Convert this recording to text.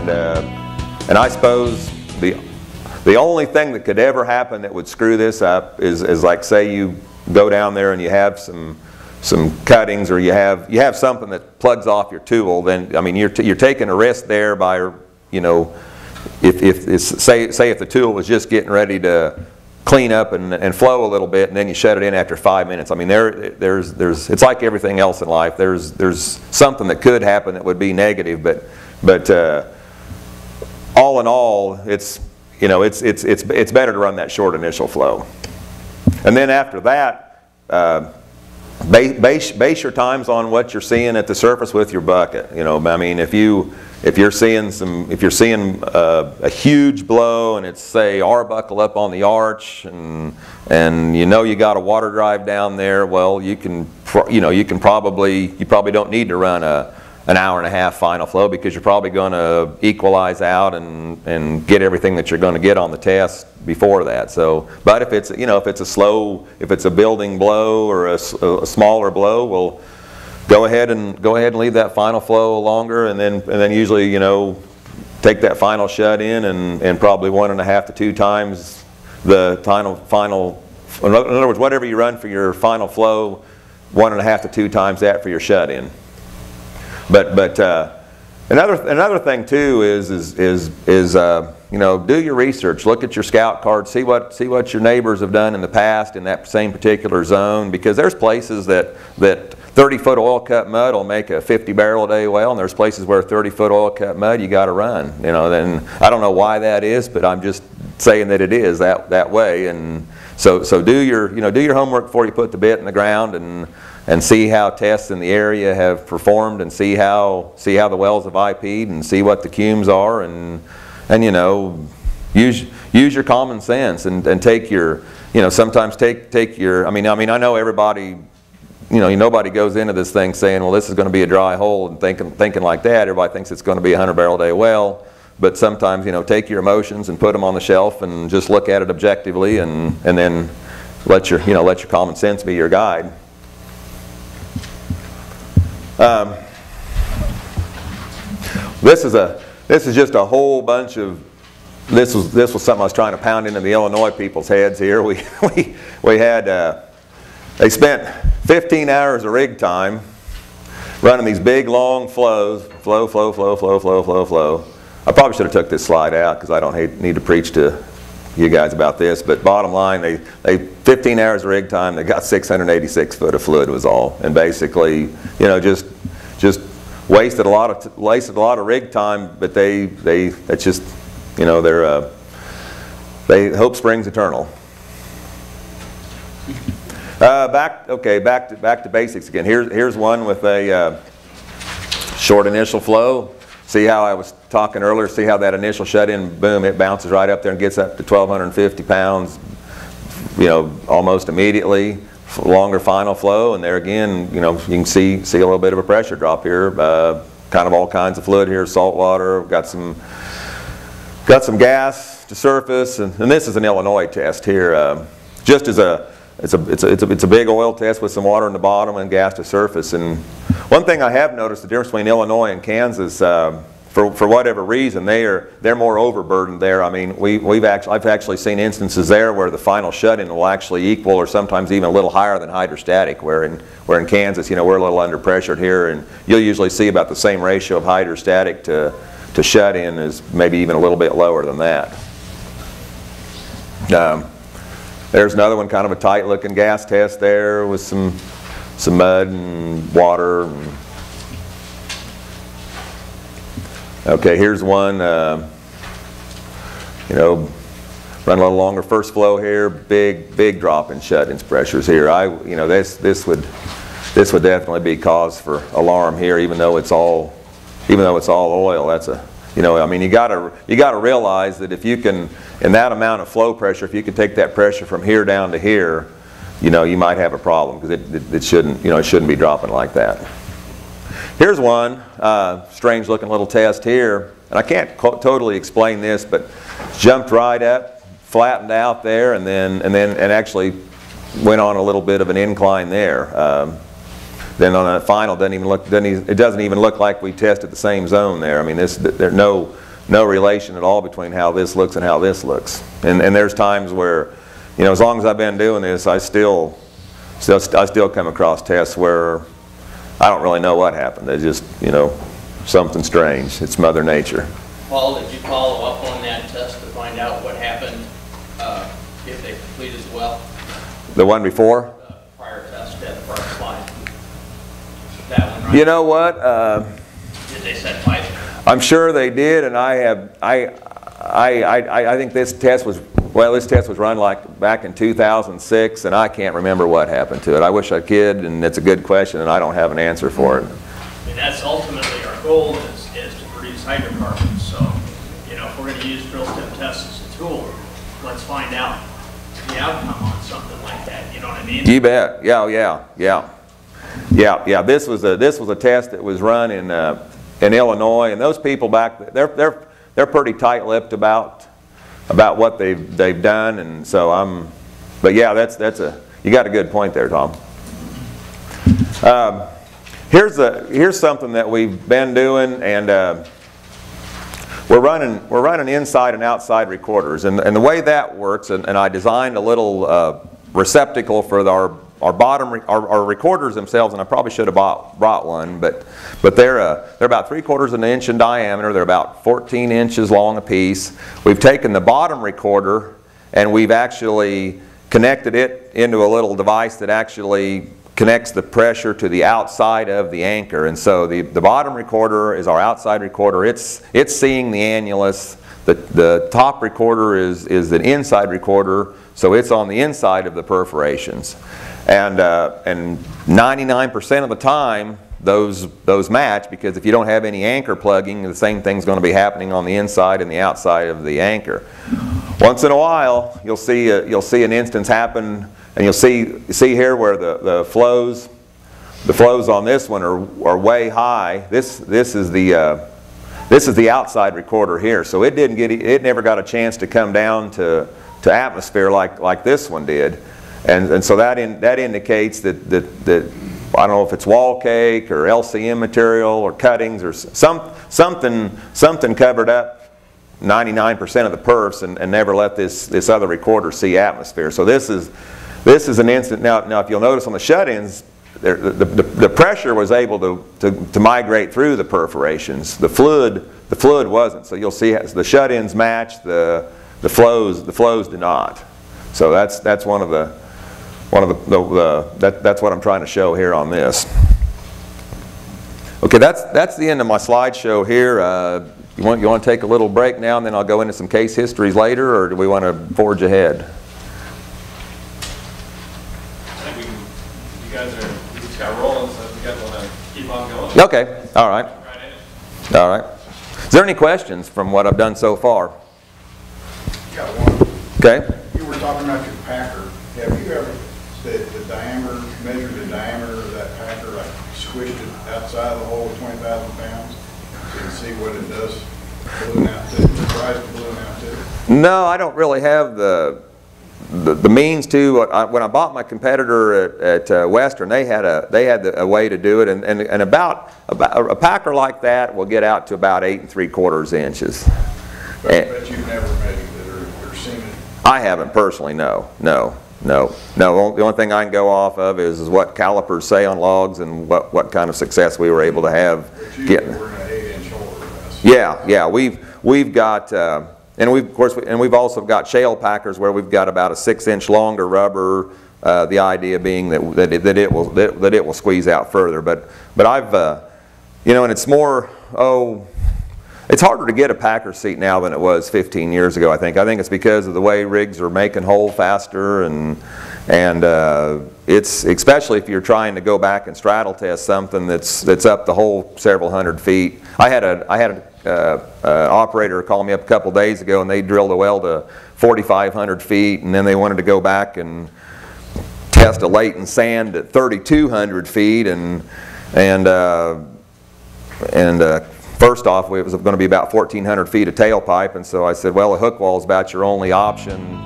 and I suppose the only thing that could ever happen that would screw this up is like, say you go down there and you have some cuttings, or you have something that plugs off your tool. Then I mean you're taking a risk there by, you know, say if the tool was just getting ready to clean up and flow a little bit, and then you shut it in after 5 minutes. I mean there's it's like everything else in life. There's something that could happen that would be negative, but all in all, it's, you know, it's better to run that short initial flow. And then after that, base your times on what you're seeing at the surface with your bucket. You know, I mean, if you're seeing a huge blow and it's, say, arbuckle up on the arch, and you know you got a water drive down there, well, you probably don't need to run an hour and a half final flow, because you're probably going to equalize out and get everything that you're going to get on the test before that. So, but if it's, you know, if it's a building blow or a smaller blow, well, go ahead and leave that final flow longer, and then usually, you know, take that final shut in and probably 1.5 to 2 times the final. In other words, whatever you run for your final flow, 1.5 to 2 times that for your shut in. But another thing too is you know, do your research. Look at your scout card. See what your neighbors have done in the past in that same particular zone, because there's places that 30-foot oil cut mud will make a 50 barrel a day well, and there's places where 30-foot oil cut mud you got to run. You know, then I don't know why that is, but I'm just saying that it is that way. And so do your homework before you put the bit in the ground, and see how tests in the area have performed, and see how the wells have IP'd, and see what the cumes are, and you know, use your common sense, and take your, you know, sometimes take your, I mean I know everybody, you know, nobody goes into this thing saying, well, this is going to be a dry hole, and thinking like that. Everybody thinks it's going to be a 100 barrel a day well, but sometimes, you know, take your emotions and put them on the shelf and just look at it objectively, and then let your common sense be your guide. This is just a whole bunch of, this was something I was trying to pound into the Illinois people's heads here. We had, they spent 15 hours of rig time running these big long flows, flow. I probably should have took this slide out, because I don't need to preach to you guys about this, but bottom line, they 15 hours of rig time, they got 686 foot of fluid was all, and basically, you know, just wasted a lot of rig time, but that's just, you know, hope springs eternal. Back to basics again. Here's one with a short initial flow. See how I was talking earlier, see how that initial shut-in, boom, it bounces right up there and gets up to 1,250 pounds, you know, almost immediately. Longer final flow, and there again, you know, you can see a little bit of a pressure drop here. Kind of all kinds of fluid here, salt water, got some gas to surface, and this is an Illinois test here. Just as it's a big oil test with some water in the bottom and gas to surface. And one thing I have noticed, the difference between Illinois and Kansas, for whatever reason, they're more overburdened there. I mean, I've actually seen instances there where the final shut-in will actually equal, or sometimes even a little higher than hydrostatic. Where in Kansas, you know, we're a little under pressured here, and you'll usually see about the same ratio of hydrostatic to shut-in, is maybe even a little bit lower than that. There's another one, kind of a tight-looking gas test there with some mud and water. Okay, here's one, you know, run a little longer first flow here, big drop in shut-in pressures here. You know, this would definitely be cause for alarm here, even though it's all oil. That's a, you know, I mean, you gotta realize that if you can, in that amount of flow pressure, if you can take that pressure from here down to here, you know, you might have a problem, because it shouldn't be dropping like that. Here's one strange looking little test here, and I can't totally explain this, but jumped right up, flattened out there, and actually went on a little bit of an incline there. Then on a final, it doesn't even look like we tested the same zone there. I mean, no relation at all between how this looks and how this looks. And there's times where, you know, as long as I've been doing this, I still come across tests where I don't really know what happened. They just, you know, something strange. It's Mother Nature. Paul, did you follow up on that test to find out what happened if they completed well? The one before? The prior test at the prior slide. That one, right? You know what? Did they set pipe? I'm sure they did, and I think this test was, well, this test was run like back in 2006, and I can't remember what happened to it. I wish I could, and it's a good question, and I don't have an answer for it. I mean, that's ultimately our goal is to produce hydrocarbons. So, you know, if we're going to use drill stem tests as a tool, let's find out the outcome on something like that. You know what I mean? You bet. Yeah. This was a test that was run in Illinois, and those people back they're pretty tight-lipped about what they've done, and so but yeah, you got a good point there, Tom. Here's something that we've been doing, and we're running inside and outside recorders, and the way that works, and I designed a little receptacle for our recorders themselves, and I probably should have brought one, but they're about 3/4 of an inch in diameter. They're about 14 inches long a piece. We've taken the bottom recorder and we've actually connected it into a little device that actually connects the pressure to the outside of the anchor. And so the bottom recorder is our outside recorder. It's seeing the annulus. The top recorder is an inside recorder, so it's on the inside of the perforations. And 99% of the time, those match, because if you don't have any anchor plugging, the same thing's going to be happening on the inside and the outside of the anchor. Once in a while, you'll see an instance happen, and you'll see here where the flows on this one are way high. This is the outside recorder here, so it never got a chance to come down to atmosphere like this one did, and so that indicates that I don't know if it's wall cake or LCM material or cuttings or something covered up 99% of the perfs and never let this other recorder see atmosphere. So this is an instant. Now if you'll notice on the shut-ins, the pressure was able to migrate through the perforations. The fluid wasn't. So you'll see the shut-ins match, the flows do not. So that's that's what I'm trying to show here on this. Okay, that's the end of my slideshow here. You want to take a little break now, and then I'll go into some case histories later, or do we want to forge ahead? I think you guys just got rolling, so if you guys want to keep on going. Okay, all right. All right. Is there any questions from what I've done so far? Got one. Okay. You were talking about your packer. Have you ever measured the diameter of that packer, like squished it outside the hole with 20,000 pounds, so you can see what it does balloon out to, the rise to balloon out to? No, I don't really have the means to. When I bought my competitor at Western, they had a way to do it, and about a packer like that will get out to about 8 3/4 inches. But you've never measured it or seen it? I haven't personally. No. The only thing I can go off of is what calipers say on logs and what kind of success we were able to have getting. We're in an 8-inch hole or less. Yeah. We've got and we've also got shale packers where we've got about a 6-inch longer rubber. The idea being that it will squeeze out further. But I've and it's more it's harder to get a packer seat now than it was 15 years ago, I think. I think it's because of the way rigs are making hole faster, and it's especially if you're trying to go back and straddle test something that's up the hole several hundred feet. I had an operator call me up a couple days ago, and they drilled a well to 4,500 feet, and then they wanted to go back and test a latent sand at 3,200 feet, and first off, it was going to be about 1,400 feet of tailpipe, and so I said, well, a hook wall is about your only option.